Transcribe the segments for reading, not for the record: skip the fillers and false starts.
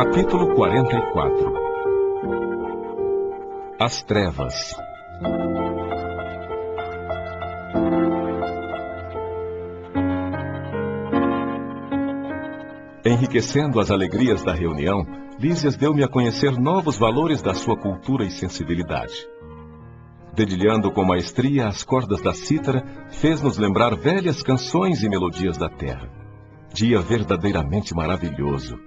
Capítulo 44. As trevas. Enriquecendo as alegrias da reunião, Lísias deu-me a conhecer novos valores da sua cultura e sensibilidade. Dedilhando com maestria as cordas da cítara, fez-nos lembrar velhas canções e melodias da terra. Dia verdadeiramente maravilhoso.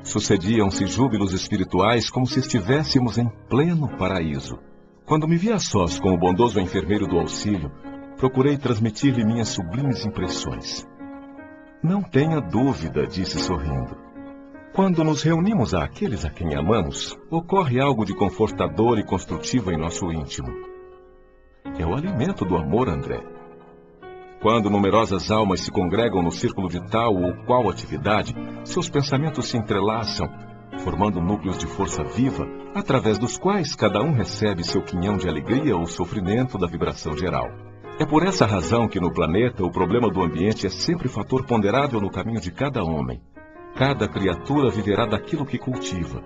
Sucediam-se júbilos espirituais como se estivéssemos em pleno paraíso. Quando me vi a sós com o bondoso enfermeiro do auxílio, procurei transmitir-lhe minhas sublimes impressões. Não tenha dúvida, disse sorrindo. Quando nos reunimos àqueles a quem amamos, ocorre algo de confortador e construtivo em nosso íntimo. É o alimento do amor, André. Quando numerosas almas se congregam no círculo de tal ou qual atividade, seus pensamentos se entrelaçam, formando núcleos de força viva, através dos quais cada um recebe seu quinhão de alegria ou sofrimento da vibração geral. É por essa razão que no planeta o problema do ambiente é sempre fator ponderável no caminho de cada homem. Cada criatura viverá daquilo que cultiva.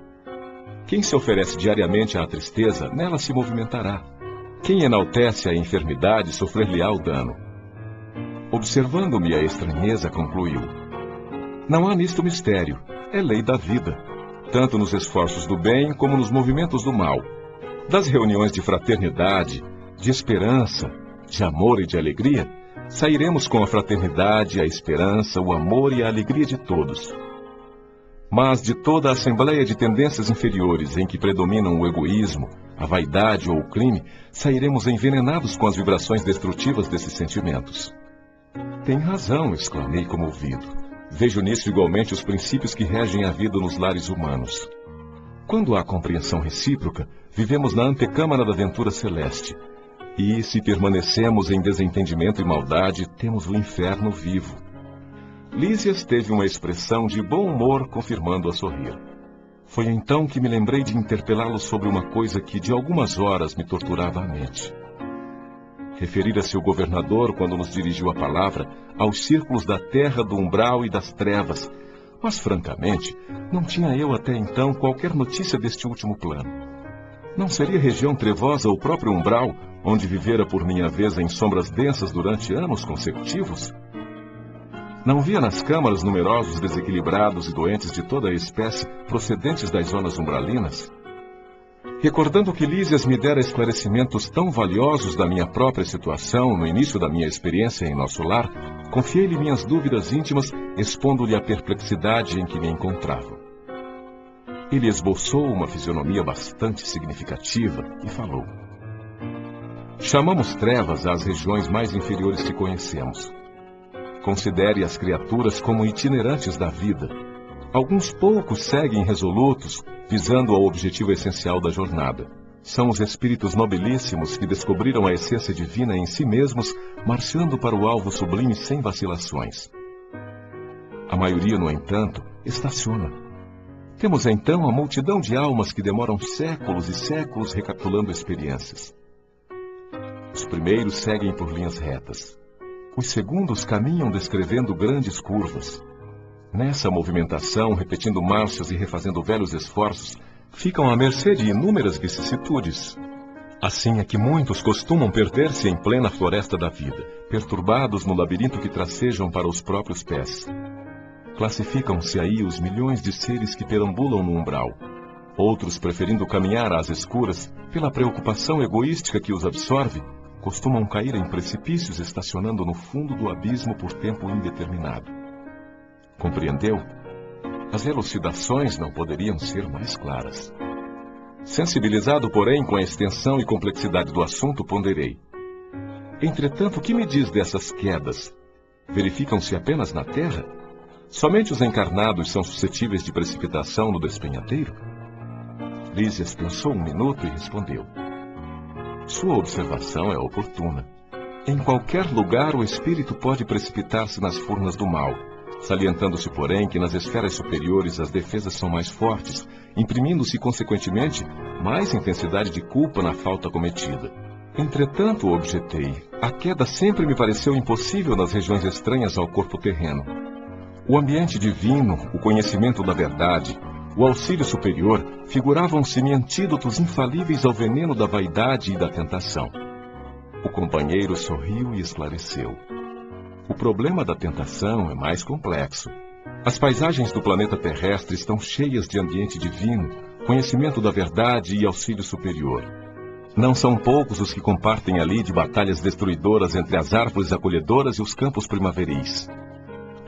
Quem se oferece diariamente à tristeza, nela se movimentará. Quem enaltece a enfermidade, sofrer-lhe-á o dano. Observando-me a estranheza, concluiu: não há nisto mistério, é lei da vida, tanto nos esforços do bem como nos movimentos do mal. Das reuniões de fraternidade, de esperança, de amor e de alegria, sairemos com a fraternidade, a esperança, o amor e a alegria de todos. Mas de toda a assembleia de tendências inferiores em que predominam o egoísmo, a vaidade ou o crime, sairemos envenenados com as vibrações destrutivas desses sentimentos. Tem razão, exclamei comovido. Vejo nisso igualmente os princípios que regem a vida nos lares humanos. Quando há compreensão recíproca, vivemos na antecâmara da ventura celeste. E, se permanecemos em desentendimento e maldade, temos o inferno vivo. Lísias teve uma expressão de bom humor, confirmando a sorrir. Foi então que me lembrei de interpelá-lo sobre uma coisa que de algumas horas me torturava a mente. Referira-se o governador, quando nos dirigiu a palavra, aos círculos da terra, do umbral e das trevas. Mas, francamente, não tinha eu até então qualquer notícia deste último plano. Não seria região trevosa o próprio umbral, onde vivera por minha vez em sombras densas durante anos consecutivos? Não via nas câmaras numerosos desequilibrados e doentes de toda a espécie, procedentes das zonas umbralinas? Recordando que Lísias me dera esclarecimentos tão valiosos da minha própria situação no início da minha experiência em nosso lar, confiei-lhe minhas dúvidas íntimas, expondo-lhe a perplexidade em que me encontrava. Ele esboçou uma fisionomia bastante significativa e falou: chamamos trevas às regiões mais inferiores que conhecemos. Considere as criaturas como itinerantes da vida. Alguns poucos seguem resolutos, visando ao objetivo essencial da jornada. São os espíritos nobilíssimos que descobriram a essência divina em si mesmos, marchando para o alvo sublime sem vacilações. A maioria, no entanto, estaciona. Temos então a multidão de almas que demoram séculos e séculos recapitulando experiências. Os primeiros seguem por linhas retas. Os segundos caminham descrevendo grandes curvas. Nessa movimentação, repetindo marchas e refazendo velhos esforços, ficam à mercê de inúmeras vicissitudes. Assim é que muitos costumam perder-se em plena floresta da vida, perturbados no labirinto que tracejam para os próprios pés. Classificam-se aí os milhões de seres que perambulam no umbral. Outros, preferindo caminhar às escuras, pela preocupação egoística que os absorve, costumam cair em precipícios estacionando no fundo do abismo por tempo indeterminado. Compreendeu? As elucidações não poderiam ser mais claras. Sensibilizado, porém, com a extensão e complexidade do assunto, ponderei. Entretanto, o que me diz dessas quedas? Verificam-se apenas na Terra? Somente os encarnados são suscetíveis de precipitação no despenhadeiro? Lísias pensou um minuto e respondeu: sua observação é oportuna. Em qualquer lugar o espírito pode precipitar-se nas furnas do mal, salientando-se, porém, que nas esferas superiores as defesas são mais fortes, imprimindo-se, consequentemente, mais intensidade de culpa na falta cometida. Entretanto, objetei, a queda sempre me pareceu impossível nas regiões estranhas ao corpo terreno. O ambiente divino, o conhecimento da verdade, o auxílio superior figuravam-se-me antídotos infalíveis ao veneno da vaidade e da tentação. O companheiro sorriu e esclareceu. O problema da tentação é mais complexo. As paisagens do planeta terrestre estão cheias de ambiente divino, conhecimento da verdade e auxílio superior. Não são poucos os que compartem ali de batalhas destruidoras entre as árvores acolhedoras e os campos primaveris.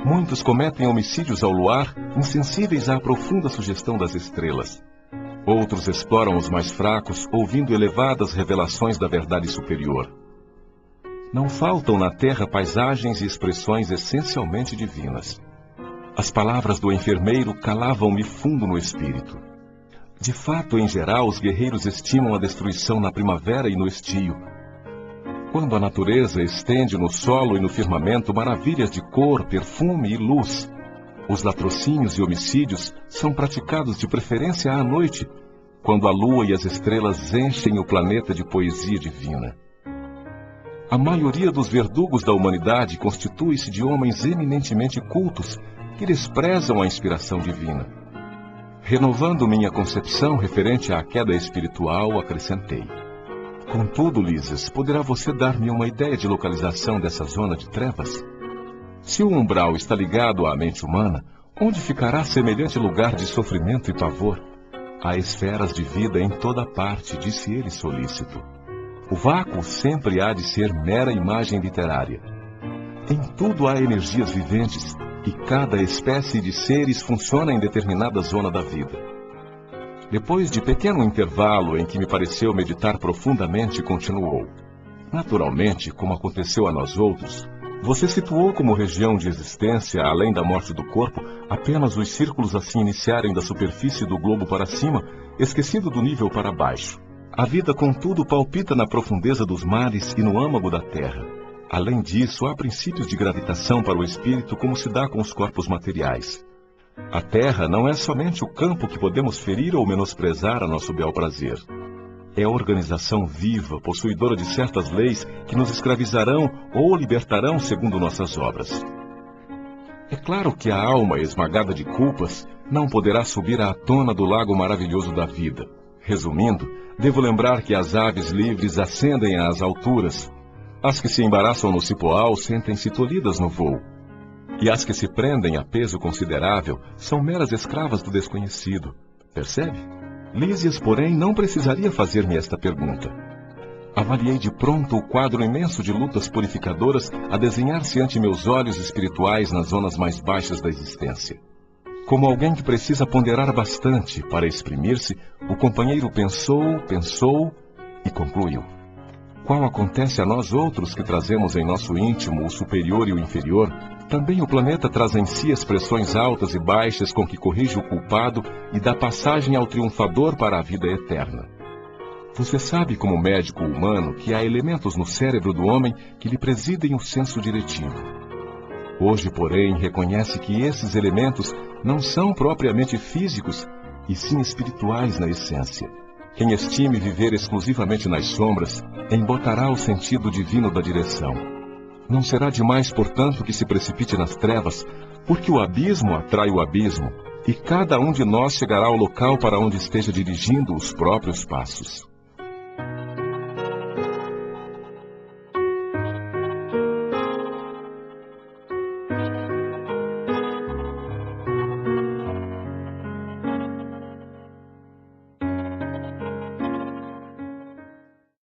Muitos cometem homicídios ao luar, insensíveis à profunda sugestão das estrelas. Outros exploram os mais fracos, ouvindo elevadas revelações da verdade superior. Não faltam na terra paisagens e expressões essencialmente divinas. As palavras do enfermeiro calavam-me fundo no espírito. De fato, em geral, os guerreiros estimam a destruição na primavera e no estio. Quando a natureza estende no solo e no firmamento maravilhas de cor, perfume e luz, os latrocínios e homicídios são praticados de preferência à noite, quando a lua e as estrelas enchem o planeta de poesia divina. A maioria dos verdugos da humanidade constitui-se de homens eminentemente cultos que desprezam a inspiração divina. Renovando minha concepção referente à queda espiritual, acrescentei: contudo, Lísias, poderá você dar-me uma ideia de localização dessa zona de trevas? Se o umbral está ligado à mente humana, onde ficará semelhante lugar de sofrimento e pavor? Há esferas de vida em toda parte, disse ele solícito. O vácuo sempre há de ser mera imagem literária. Em tudo há energias viventes, e cada espécie de seres funciona em determinada zona da vida. Depois de pequeno intervalo em que me pareceu meditar profundamente, continuou: naturalmente, como aconteceu a nós outros, você situou como região de existência, além da morte do corpo, apenas os círculos a se iniciarem da superfície do globo para cima, esquecido do nível para baixo. A vida, contudo, palpita na profundeza dos mares e no âmago da terra. Além disso, há princípios de gravitação para o espírito, como se dá com os corpos materiais. A terra não é somente o campo que podemos ferir ou menosprezar a nosso bel prazer. É a organização viva, possuidora de certas leis que nos escravizarão ou libertarão segundo nossas obras. É claro que a alma esmagada de culpas não poderá subir à tona do lago maravilhoso da vida. Resumindo, devo lembrar que as aves livres ascendem às alturas. As que se embaraçam no cipoal sentem-se tolhidas no voo. E as que se prendem a peso considerável são meras escravas do desconhecido. Percebe? Lísias, porém, não precisaria fazer-me esta pergunta. Avaliei de pronto o quadro imenso de lutas purificadoras a desenhar-se ante meus olhos espirituais nas zonas mais baixas da existência. Como alguém que precisa ponderar bastante para exprimir-se, o companheiro pensou e concluiu: qual acontece a nós outros que trazemos em nosso íntimo o superior e o inferior, também o planeta traz em si expressões altas e baixas com que corrige o culpado e dá passagem ao triunfador para a vida eterna. Você sabe, como médico humano, que há elementos no cérebro do homem que lhe presidem o senso diretivo. Hoje, porém, reconhece que esses elementos não são propriamente físicos, e sim espirituais na essência. Quem estime viver exclusivamente nas sombras, embotará o sentido divino da direção. Não será demais, portanto, que se precipite nas trevas, porque o abismo atrai o abismo, e cada um de nós chegará ao local para onde esteja dirigindo os próprios passos.